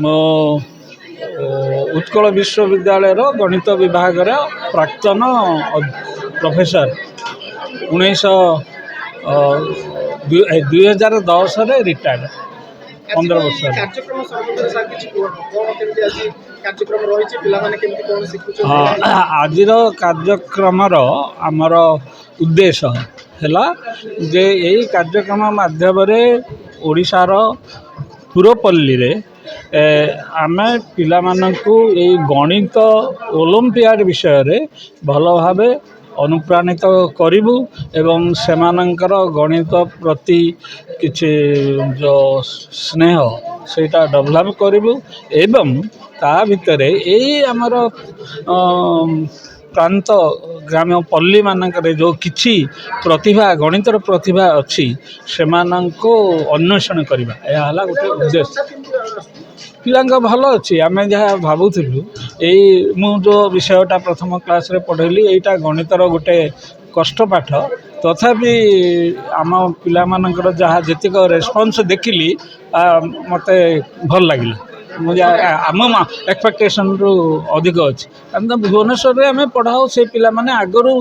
मो उत्कल विश्वविद्यालय गणित विभाग प्राक्तन प्रोफेसर 2010 रिटायर्ड 15 वर्ष। हाँ, आज कार्यक्रम आमर उद्देश्य है जे यही कार्यक्रम माध्यम ओडिशार पुरपल्ली रे आमे पिला मानकु ए गणित ओलंपियाड विषय रे भल भावे अनुप्राणित करिबु एवं सेमानंकर गणित प्रति किछि जो स्नेह सेटा डेवलप करिबु एवं ता भितरे एई हमर प्रांत ग्राम्य पल्ली मानकरे जो किछि प्रतिभा गणितर प्रतिभा अच्छी सेमानंको अन्वेषण करबा या हला गोटे उद्देश्य पिलांका भल अच्छी आम जहाँ भावुलु यही मु जो विषयटा प्रथम क्लास रे पढ़ेली यहीटा गणितर गोटे कष्ट पाठ तथापि आम पिला मानकर जहाँ जेतिक रेस्पॉन्स देखिली मते भल लगिला मुझे आम एक्सपेक्टेशन रु अधिक अच्छी कारण भुवनेश्वर में आम पढ़ाओ से पिला माने आगरू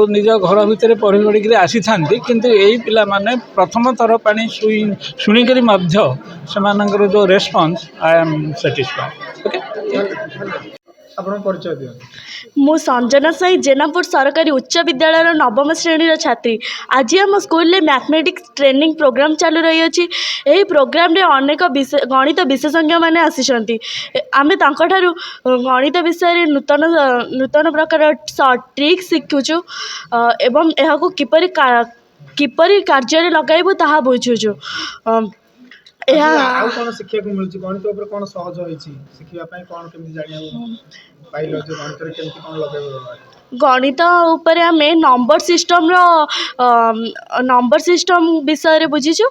निज घर भितर पढ़ी पढ़ी आसी था किंतु यही पिला माने प्रथम थर पानी शुणिक जो response I am satisfied. Okay मु संजना साई जेनापुर सरकारी उच्च विद्यालय नवम श्रेणी छात्री। आज आम स्कूल में मैथमेटिक्स ट्रेनिंग प्रोग्राम चालू रही अच्छी। यही प्रोग्राम रे अनेक गणित विशेषज्ञ मैंने आसी आम गणित विषय नूतन नूतन प्रकार ट्रिक शिखुचु एवं यह किपरि कार्य लगाइबु ताहा बुझुचु। गणित उपरे आमे नंबर सिस्टम विषय बुझीचु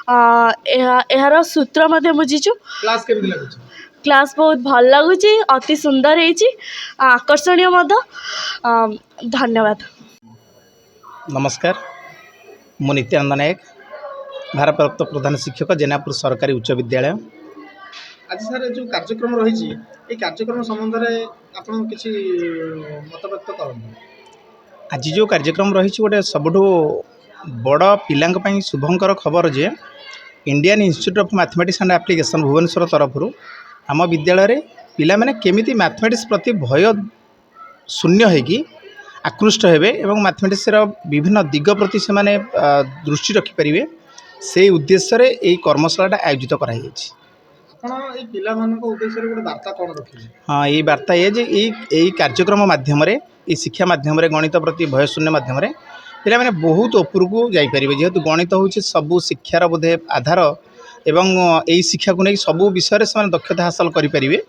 यार सूत्र मध्य बुझीचु। क्लास बहुत भल लगुच अति सुंदर है आकर्षणीय धन्यवाद। नमस्कार मु नित्यानंद नायक भारप्राप्त प्रधान शिक्षक जेनापुर सरकारी उच्च विद्यालय। आज सर जो कार्यक्रम रही कार्यक्रम संबंध में आप किसी मत व्यक्त कर। आज जो कार्यक्रम रही गोटे सबुठ बड़ पिलांई शुभंकर खबर जे Indian Institute of Mathematics and application Bhubaneswar तरफ आम विद्यालय रे पिला माने केमिति मैथमेटिक्स प्रति भय शून्य होगी आकृष्ट हेबे एवं मैथमेटिक्स विभिन्न दिग प्रति से माने दृष्टि रखिपारे से उद्देश्य रे यही कर्मशाला आयोजित कराई। हाँ ये वार्ता ये जे यही कार्यक्रम माध्यम शिक्षा माध्यम गणित प्रति भय शून्य माध्यम पिला माने बहुत ऊपर को जापर जेहेतु गणित हूँ सबू शिक्षार बोधे आधार एवं यही शिक्षा को नहीं सबू विषय से दक्षता हासिल करें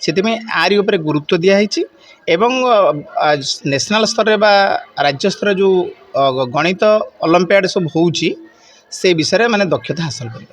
से आरी उपर गुरुत्व दिखाई एवं नेशनल स्तर बा राज्य स्तर जो गणित ओलंपियाड सब होउची से विषय में दक्षता हासिल करें।